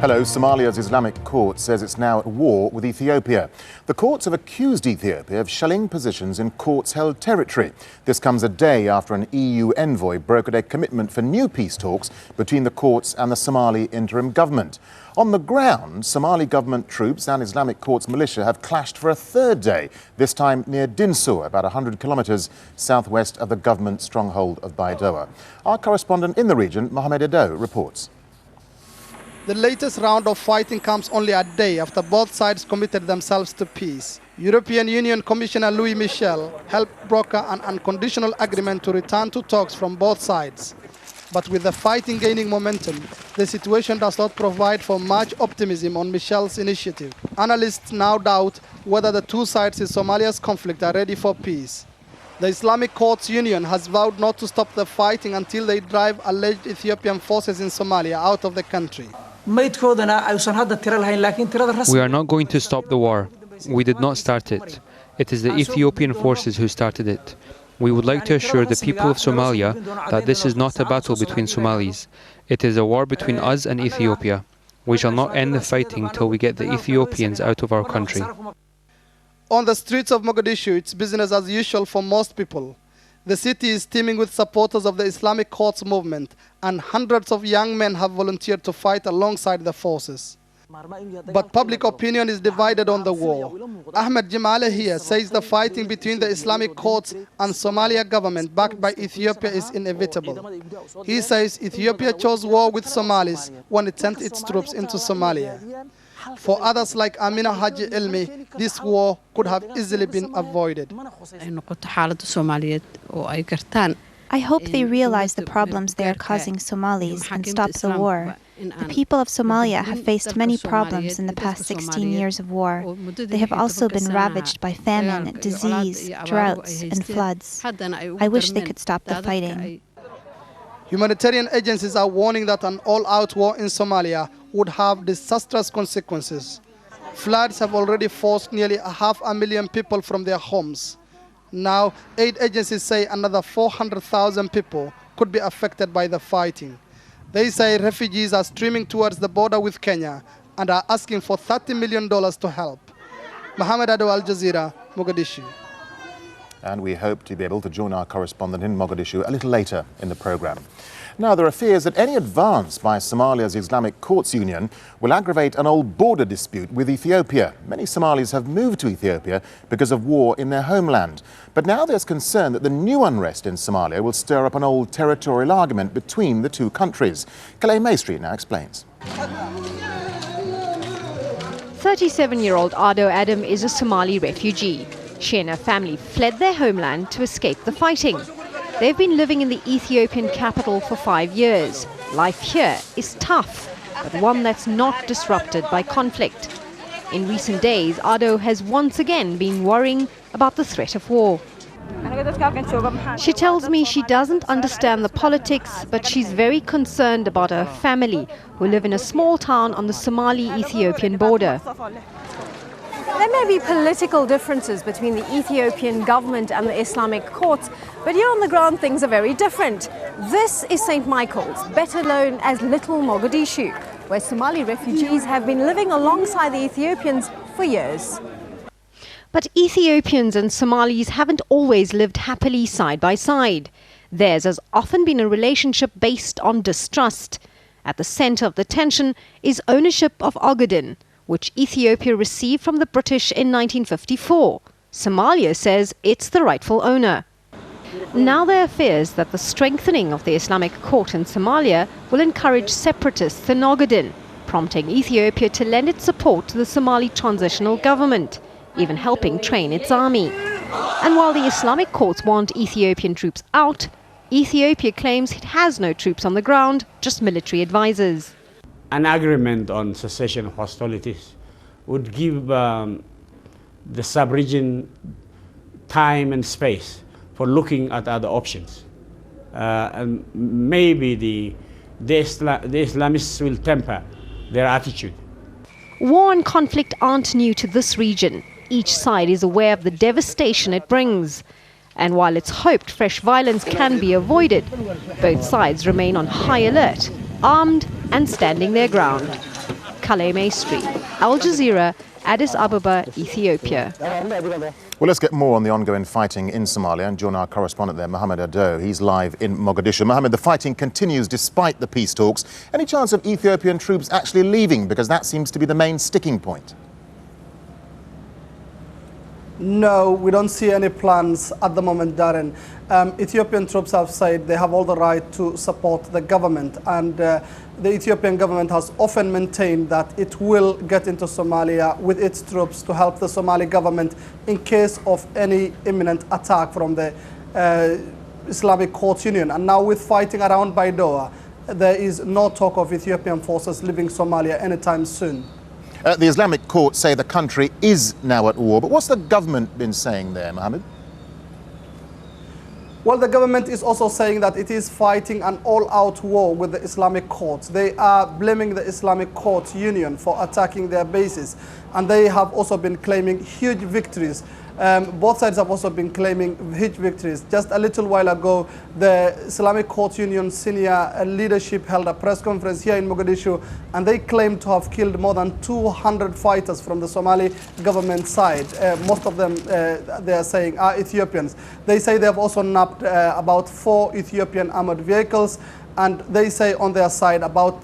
Hello. Somalia's Islamic court says it's now at war with Ethiopia. The courts have accused Ethiopia of shelling positions in courts-held territory. This comes a day after an EU envoy brokered a commitment for new peace talks between the courts and the Somali interim government. On the ground, Somali government troops and Islamic courts militia have clashed for a third day, this time near Dinsour, about 100 kilometres southwest of the government stronghold of Baidoa. Our correspondent in the region, Mohamed Edo, reports. The latest round of fighting comes only a day after both sides committed themselves to peace. European Union Commissioner Louis Michel helped broker an unconditional agreement to return to talks from both sides. But with the fighting gaining momentum, the situation does not provide for much optimism on Michel's initiative. Analysts now doubt whether the two sides in Somalia's conflict are ready for peace. The Islamic Courts Union has vowed not to stop the fighting until they drive alleged Ethiopian forces in Somalia out of the country. We are not going to stop the war. We did not start it. It is the Ethiopian forces who started it. We would like to assure the people of Somalia that this is not a battle between Somalis. It is a war between us and Ethiopia. We shall not end the fighting till we get the Ethiopians out of our country. On the streets of Mogadishu, it's business as usual for most people. The city is teeming with supporters of the Islamic Courts movement, and hundreds of young men have volunteered to fight alongside the forces. But public opinion is divided on the war. Ahmed Jimale here says the fighting between the Islamic courts and Somalia government backed by Ethiopia is inevitable. He says Ethiopia chose war with Somalis when it sent its troops into Somalia. For others like Amina Haji Ilmi, this war could have easily been avoided. I hope they realize the problems they are causing Somalis and stop the war. The people of Somalia have faced many problems in the past 16 years of war. They have also been ravaged by famine, disease, droughts, and floods. I wish they could stop the fighting. Humanitarian agencies are warning that an all-out war in Somalia would have disastrous consequences. Floods have already forced nearly 500,000 people from their homes. Now, aid agencies say another 400,000 people could be affected by the fighting. They say refugees are streaming towards the border with Kenya and are asking for $30 million to help. Mohamed Ado, Al Jazeera, Mogadishu. And we hope to be able to join our correspondent in Mogadishu a little later in the programme. Now, there are fears that any advance by Somalia's Islamic Courts Union will aggravate an old border dispute with Ethiopia. Many Somalis have moved to Ethiopia because of war in their homeland. But now there's concern that the new unrest in Somalia will stir up an old territorial argument between the two countries. Calais Maestri now explains. 37-year-old Ado Adam is a Somali refugee. She and her family fled their homeland to escape the fighting. They've been living in the Ethiopian capital for 5 years. Life here is tough, but one that's not disrupted by conflict. In recent days, Ado has once again been worrying about the threat of war. She tells me she doesn't understand the politics, but she's very concerned about her family, who live in a small town on the Somali-Ethiopian border. There may be political differences between the Ethiopian government and the Islamic courts, but here on the ground things are very different. This is St. Michael's, better known as Little Mogadishu, where Somali refugees have been living alongside the Ethiopians for years. But Ethiopians and Somalis haven't always lived happily side by side. Theirs has often been a relationship based on distrust. At the centre of the tension is ownership of Ogaden, which Ethiopia received from the British in 1954. Somalia says it's the rightful owner. Now there are fears that the strengthening of the Islamic court in Somalia will encourage separatists in Ogaden, prompting Ethiopia to lend its support to the Somali transitional government, even helping train its army. And while the Islamic courts want Ethiopian troops out, Ethiopia claims it has no troops on the ground, just military advisors. An agreement on cessation of hostilities would give the sub-region time and space for looking at other options. And maybe the Islamists will temper their attitude. War and conflict aren't new to this region. Each side is aware of the devastation it brings. And while it's hoped fresh violence can be avoided, both sides remain on high alert, armed and standing their ground. Kalem Street. Al-Jazeera, Addis Ababa, Ethiopia. Well, let's get more on the ongoing fighting in Somalia and join our correspondent there, Mohammed Ado. He's live in Mogadishu. Mohammed, the fighting continues despite the peace talks. Any chance of Ethiopian troops actually leaving? Because that seems to be the main sticking point. No, we don't see any plans at the moment, Darren. Ethiopian troops have said they have all the right to support the government, and the Ethiopian government has often maintained that it will get into Somalia with its troops to help the Somali government in case of any imminent attack from the Islamic Courts Union. And now with fighting around Baidoa, there is no talk of Ethiopian forces leaving Somalia anytime soon. The Islamic courts say the country is now at war, but what's the government been saying there, Mohammed? Well, the government is also saying that it is fighting an all-out war with the Islamic courts. They are blaming the Islamic Courts Union for attacking their bases, and they have also been claiming huge victories. Both sides have also been claiming huge victories. Just a little while ago, the Islamic Courts Union senior leadership held a press conference here in Mogadishu, and they claimed to have killed more than 200 fighters from the Somali government side. Most of them, they are saying, are Ethiopians. They say they have also nabbed about 4 Ethiopian armored vehicles, and they say on their side about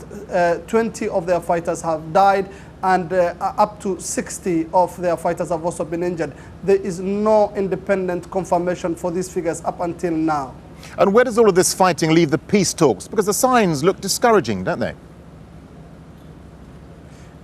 20 of their fighters have died, and up to 60 of their fighters have also been injured. There is no independent confirmation for these figures up until now. And where does all of this fighting leave the peace talks? Because the signs look discouraging, don't they?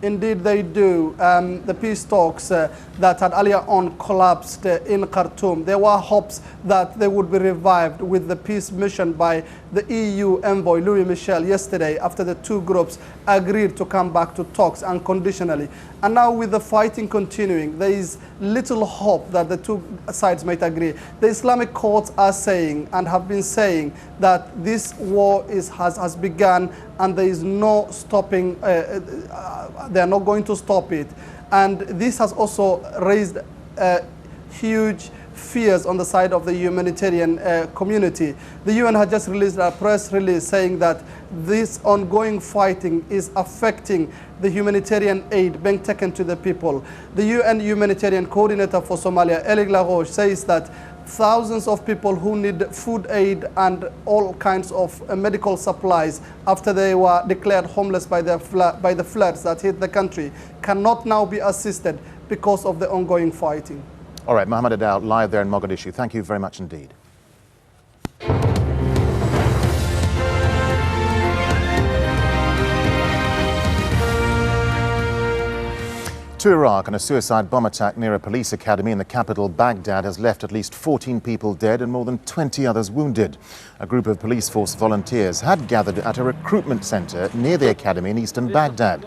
Indeed, they do. The peace talks that had earlier on collapsed in Khartoum, there were hopes that they would be revived with the peace mission by the EU envoy Louis Michel yesterday, after the two groups agreed to come back to talks unconditionally. And now with the fighting continuing, there is little hope that the two sides might agree. The Islamic courts are saying and have been saying that this war has begun, and there is no stopping, they are not going to stop it. And this has also raised huge fears on the side of the humanitarian community. The UN had just released a press release saying that this ongoing fighting is affecting the humanitarian aid being taken to the people. The UN humanitarian coordinator for Somalia, Elie Laroche, says that thousands of people who need food aid and all kinds of medical supplies after they were declared homeless by the floods that hit the country cannot now be assisted because of the ongoing fighting. All right, Mohammed Ado, live there in Mogadishu. Thank you very much indeed. To Iraq, and a suicide bomb attack near a police academy in the capital, Baghdad, has left at least 14 people dead and more than 20 others wounded. A group of police force volunteers had gathered at a recruitment centre near the academy in eastern Baghdad.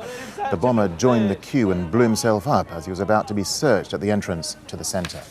The bomber joined the queue and blew himself up as he was about to be searched at the entrance to the centre.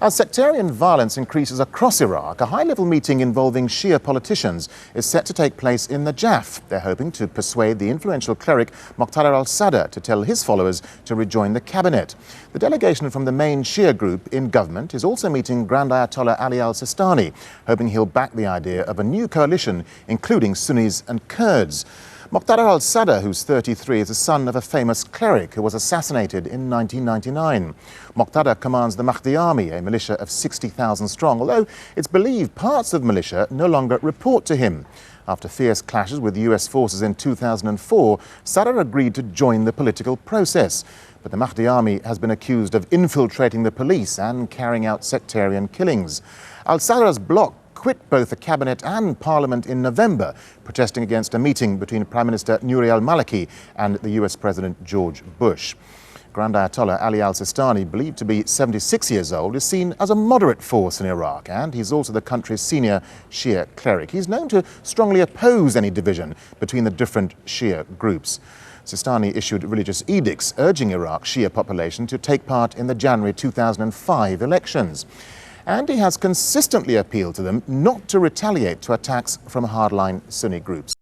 As sectarian violence increases across Iraq, a high-level meeting involving Shia politicians is set to take place in Najaf. They're hoping to persuade the influential cleric Muqtada al-Sadr to tell his followers to rejoin the cabinet. The delegation from the main Shia group in government is also meeting Grand Ayatollah Ali al-Sistani, hoping he'll back the idea of a new coalition, including Sunnis and Kurds. Muqtada al-Sadr, who's 33, is the son of a famous cleric who was assassinated in 1999. Muqtada commands the Mahdi Army, a militia of 60,000 strong, although it's believed parts of the militia no longer report to him. After fierce clashes with US forces in 2004, Sadr agreed to join the political process. But the Mahdi Army has been accused of infiltrating the police and carrying out sectarian killings. Al-Sadr's bloc quit both the cabinet and parliament in November, protesting against a meeting between Prime Minister Nouri al-Maliki and the US President George Bush. Grand Ayatollah Ali al-Sistani, believed to be 76 years old, is seen as a moderate force in Iraq, and he's also the country's senior Shia cleric. He's known to strongly oppose any division between the different Shia groups. Sistani issued religious edicts urging Iraq's Shia population to take part in the January 2005 elections. And he has consistently appealed to them not to retaliate to attacks from hardline Sunni groups.